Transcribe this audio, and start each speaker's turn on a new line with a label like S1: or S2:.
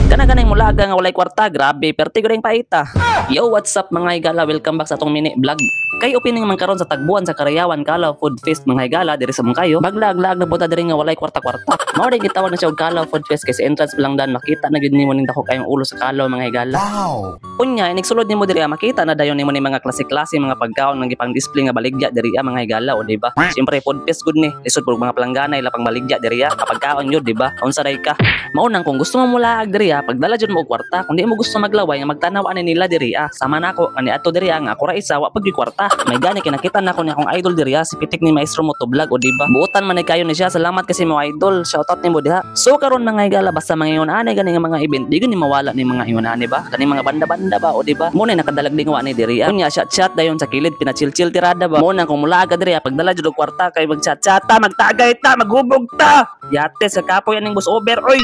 S1: Kana-ganay mulaga nga walay kwarta, grabe, perti ko rin paita. Yo, what's up mga higala? Welcome back sa atong mini vlog. Kay opening man karon sa tagbuan sa Karayawan Kalaw Food Fest mga higala diri sa Mungkayo. Baglag-lag na punta diri nga walay kwarta-kwarta. Mao rin gitawag na siya og Kalaw Food Fest kasi entrance pa lang dan makita na gyud nimo ning dako kayong ulo sa Kalaw mga higala. Wow. Unya, inigsulod nimo diri makita na dayon nimo ni mga klase-klase mga pagkaon nga gipang display nga baligya diri mga higala o di ba? Syempre food fest gud ni. Lisod pug mga palanggana ila pang baligya diri kapagkaon yun di ba? Unsa day ka? Maunang kung gusto mo mulaag diri pagdala jud mo og kwarta, kung di mo gusto maglaway nga magtanaw ani nila diri sama nako ani adto diri nga ako ra isa wa pag kwarta. May gani kinakita nako ni akong idol diri si Pitik ni Maestro Motovlog o di ba? Buotan man kayo ni siya. Salamat kasi mo idol. Shoutout nimo diha. So karon mga higala basta mga iyon ani gani nga mga event di gani mawala ni mga iyon ani ba? Kani mga banda-banda ba o di ba? Mo na nakadalag dingwa ni diri. Unya chat dayon sa kilid pinachil-chil tirada ba? Mo na kung mulaag diri pagdala jud og kwarta kay mag-chat-chata, magtagay ta, maghubog ta. Yate sa kapoy aning bus over oy.